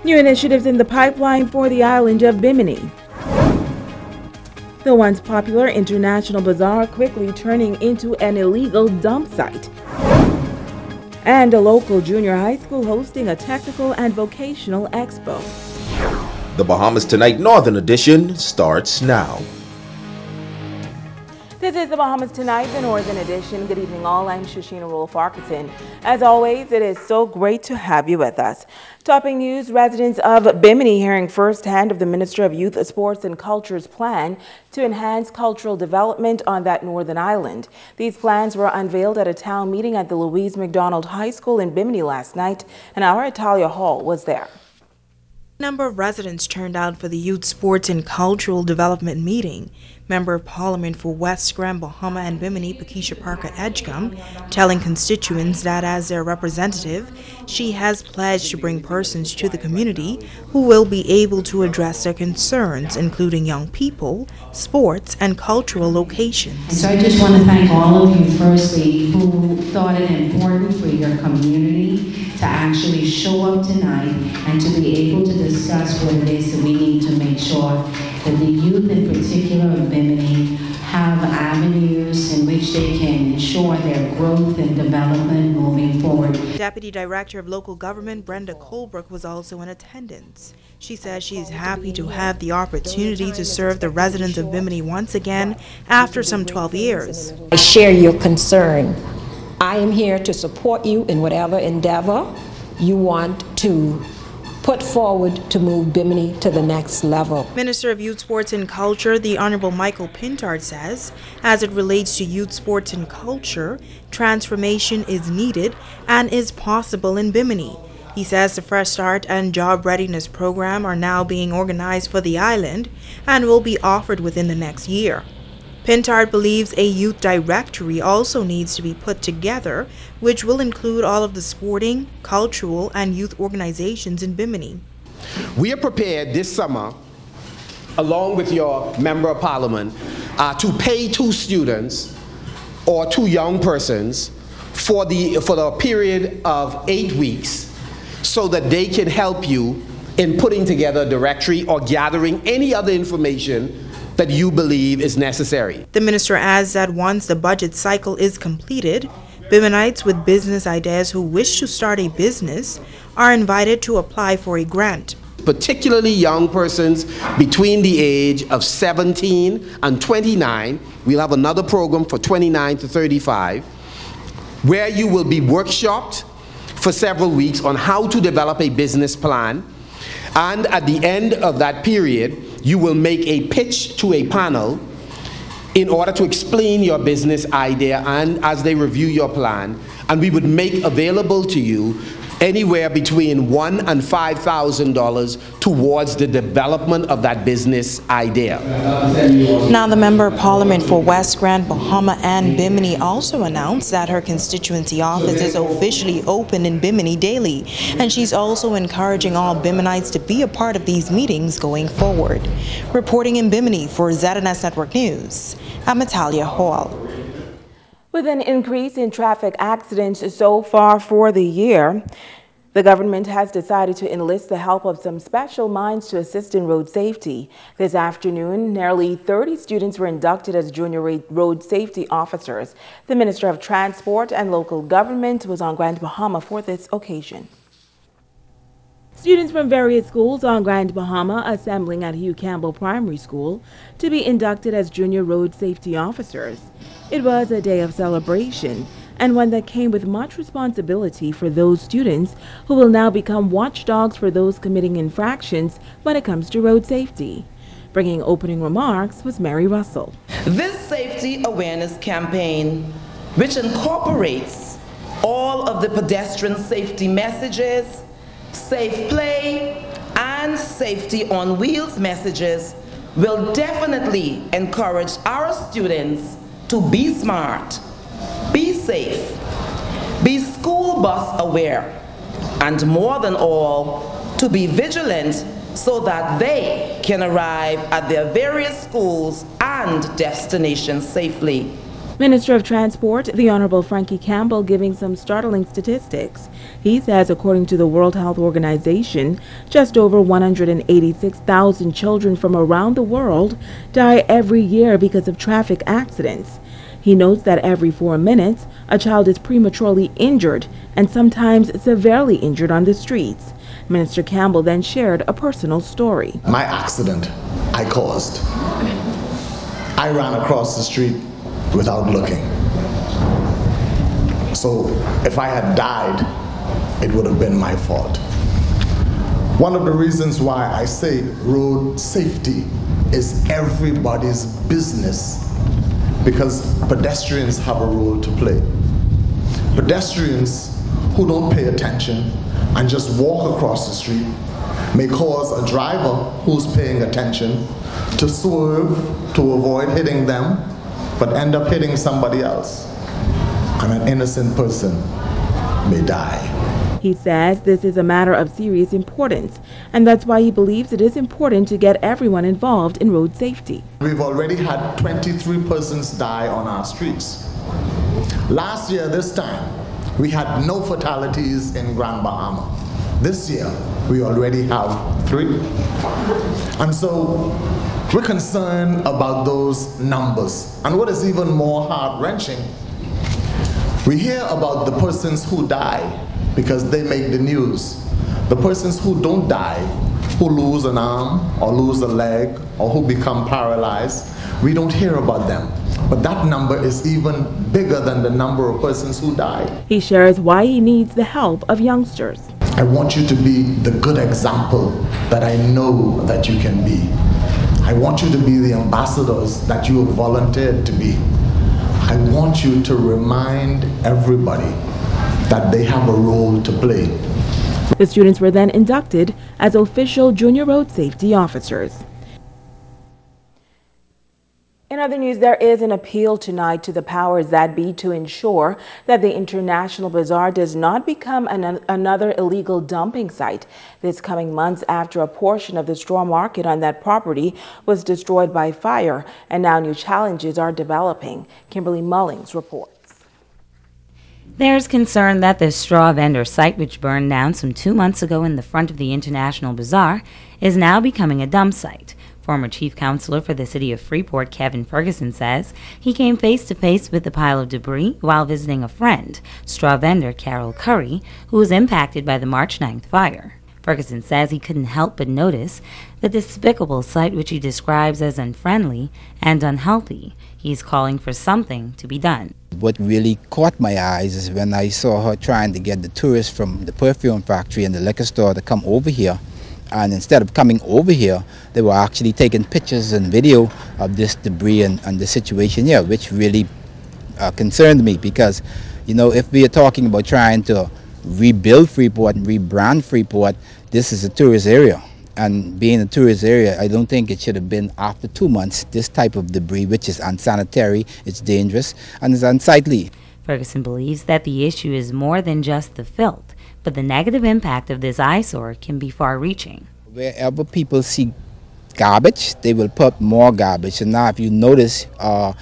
New initiatives in the pipeline for the island of Bimini. The once popular International Bazaar quickly turning into an illegal dump site. And a local junior high school hosting a technical and vocational expo. The Bahamas Tonight Northern Edition starts now. This is the Bahamas Tonight, the Northern Edition. Good evening all, I'm Shoshina Rule-Farquharson. As always, it is so great to have you with us. Topping news, residents of Bimini hearing firsthand of the Minister of Youth, Sports and Culture's plan to enhance cultural development on that northern island. These plans were unveiled at a town meeting at the Louise McDonald High School in Bimini last night, and our Italia Hall was there. A number of residents turned out for the Youth, Sports and Cultural Development meeting. Member of Parliament for West Grand Bahama and Bimini, Pakeisha Parker Edgecombe, telling constituents that as their representative, she has pledged to bring persons to the community who will be able to address their concerns, including young people, sports, and cultural locations. And so I just want to thank all of you, firstly, who thought it important for your community to actually show up tonight and to be able to discuss what it is that we need to make sure that the youth in particular of Bimini have avenues in which they can ensure their growth and development moving forward. Deputy Director of Local Government Brenda Colebrook was also in attendance. She says she is happy to have the opportunity to serve the residents of Bimini once again after some 12 years. I share your concern. I am here to support you in whatever endeavor you want to put forward to move Bimini to the next level. Minister of Youth, Sports and Culture, the Honorable Michael Pintard says, as it relates to youth, sports and culture, transformation is needed and is possible in Bimini. He says the Fresh Start and Job Readiness Program are now being organized for the island and will be offered within the next year. Pintard believes a youth directory also needs to be put together, which will include all of the sporting, cultural, and youth organizations in Bimini. We are prepared this summer, along with your Member of Parliament, to pay 2 students or 2 young persons for the period of 8 weeks so that they can help you in putting together a directory or gathering any other information that you believe is necessary. The minister adds that once the budget cycle is completed, Biminites with business ideas who wish to start a business are invited to apply for a grant. Particularly young persons between the age of 17 and 29, we'll have another program for 29 to 35, where you will be workshopped for several weeks on how to develop a business plan. And at the end of that period, you will make a pitch to a panel in order to explain your business idea and as they review your plan. And we would make available to you anywhere between $1,000 and $5,000 towards the development of that business idea. Now, the Member of Parliament for West Grand Bahama and Bimini also announced that her constituency office is officially open in Bimini daily, and she's also encouraging all Biminites to be a part of these meetings going forward. Reporting in Bimini for ZNS Network News, I'm Italia Hall. With an increase in traffic accidents so far for the year, the government has decided to enlist the help of some special minds to assist in road safety. This afternoon, nearly 30 students were inducted as junior road safety officers. The Minister of Transport and Local Government was on Grand Bahama for this occasion. Students from various schools on Grand Bahama assembling at Hugh Campbell Primary School to be inducted as junior road safety officers. It was a day of celebration and one that came with much responsibility for those students who will now become watchdogs for those committing infractions when it comes to road safety. Bringing opening remarks was Mary Russell. This safety awareness campaign, which incorporates all of the pedestrian safety messages, safe play, and safety on wheels messages, will definitely encourage our students to be smart, be safe, be school bus aware, and more than all, to be vigilant so that they can arrive at their various schools and destinations safely. Minister of Transport, the Honorable Frankie Campbell, giving some startling statistics. He says, according to the World Health Organization, just over 186,000 children from around the world die every year because of traffic accidents. He notes that every 4 minutes, a child is prematurely injured and sometimes severely injured on the streets. Minister Campbell then shared a personal story. My accident I caused. I ran across the street without looking. So if I had died, it would have been my fault. One of the reasons why I say road safety is everybody's business, because pedestrians have a role to play. Pedestrians who don't pay attention and just walk across the street may cause a driver who's paying attention to swerve to avoid hitting them, but end up hitting somebody else, and an innocent person may die. He says this is a matter of serious importance, and that's why he believes it is important to get everyone involved in road safety. We've already had 23 persons die on our streets. Last year, this time, we had no fatalities in Grand Bahama. This year, we already have 3. And so, we're concerned about those numbers. And what is even more heart-wrenching, we hear about the persons who die because they make the news. The persons who don't die, who lose an arm or lose a leg or who become paralyzed, we don't hear about them. But that number is even bigger than the number of persons who died. He shares why he needs the help of youngsters. I want you to be the good example that I know that you can be. I want you to be the ambassadors that you have volunteered to be. I want you to remind everybody that they have a role to play. The students were then inducted as official junior road safety officers. In other news, there is an appeal tonight to the powers that be to ensure that the International Bazaar does not become another illegal dumping site. This coming months after a portion of the straw market on that property was destroyed by fire, and now new challenges are developing. Kimberly Mullings reports. There's concern that the straw vendor site, which burned down some 2 months ago in the front of the International Bazaar, is now becoming a dump site. Former chief counselor for the city of Freeport, Kevin Ferguson, says he came face to face with the pile of debris while visiting a friend, straw vendor Carol Curry, who was impacted by the March 9th fire. Ferguson says he couldn't help but notice the despicable site, which he describes as unfriendly and unhealthy. He's calling for something to be done. What really caught my eyes is when I saw her trying to get the tourists from the perfume factory and the liquor store to come over here. And instead of coming over here, they were actually taking pictures and video of this debris and the situation here, which really concerned me, because, you know, if we are talking about trying to rebuild Freeport and rebrand Freeport, this is a tourist area. And being a tourist area, I don't think it should have been after 2 months, this type of debris, which is unsanitary, it's dangerous, and it's unsightly. Ferguson believes that the issue is more than just the filth, but the negative impact of this eyesore can be far-reaching. Wherever people see garbage, they will put more garbage. And now if you notice,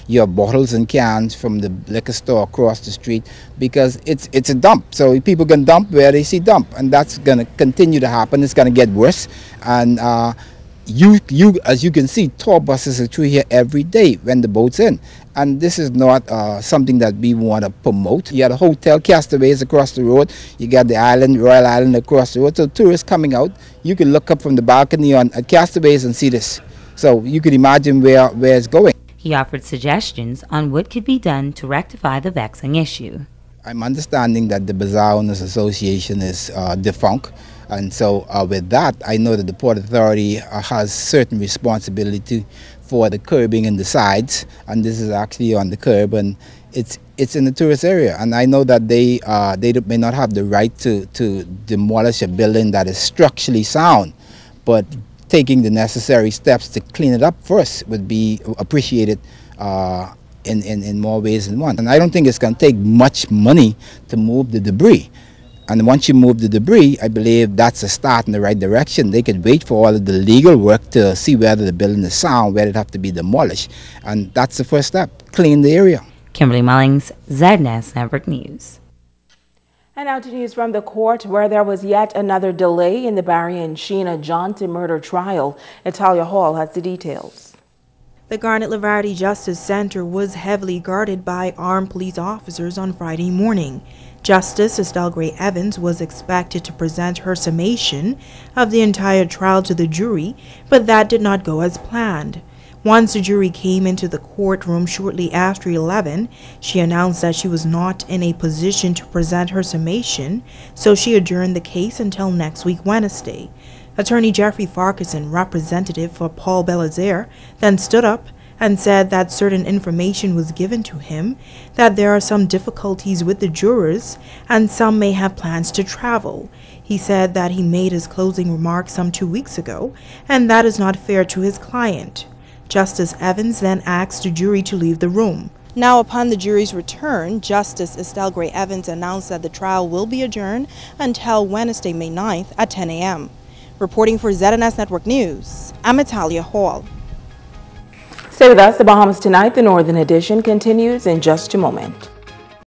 you have bottles and cans from the liquor store across the street, because it's a dump. So people can dump where they see dump, and that's going to continue to happen. It's going to get worse. And as you can see, tour buses are through here every day when the boat's in. And this is not something that we want to promote. You got a hotel, Castaways, across the road. You got the island, Royal Island, across the road. So tourists coming out, you can look up from the balcony at Castaways and see this. So you can imagine where it's going. He offered suggestions on what could be done to rectify the vexing issue. I'm understanding that the Bazaar Owners Association is defunct. And so with that, I know that the Port Authority has certain responsibility for the curbing and the sides, and this is actually on the curb, and it's in the tourist area. And I know that they may not have the right to demolish a building that is structurally sound, but taking the necessary steps to clean it up first would be appreciated in more ways than one. And I don't think it's going to take much money to move the debris. And once you move the debris, I believe that's a start in the right direction. They could wait for all of the legal work to see whether the building is sound, whether it have to be demolished. And that's the first step, clean the area. Kimberly Mullings, ZNS Network News. And now to news from the court, where there was yet another delay in the Barry and Sheena Johnson murder trial. Natalia Hall has the details. The Garnet Lavardi Justice Center was heavily guarded by armed police officers on Friday morning. Justice Estelle Gray Evans was expected to present her summation of the entire trial to the jury, but that did not go as planned. Once the jury came into the courtroom shortly after 11, she announced that she was not in a position to present her summation, so she adjourned the case until next week, Wednesday. Attorney Jeffrey Farquharson, representative for Paul Belazaire, then stood up and said that certain information was given to him, that there are some difficulties with the jurors, and some may have plans to travel. He said that he made his closing remarks some 2 weeks ago, and that is not fair to his client. Justice Evans then asked the jury to leave the room. Now, upon the jury's return, Justice Estelle Gray Evans announced that the trial will be adjourned until Wednesday, May 9th at 10 a.m. Reporting for ZNS Network News, I'm Natalia Hall. Stay with us. The Bahamas Tonight, the Northern Edition, continues in just a moment.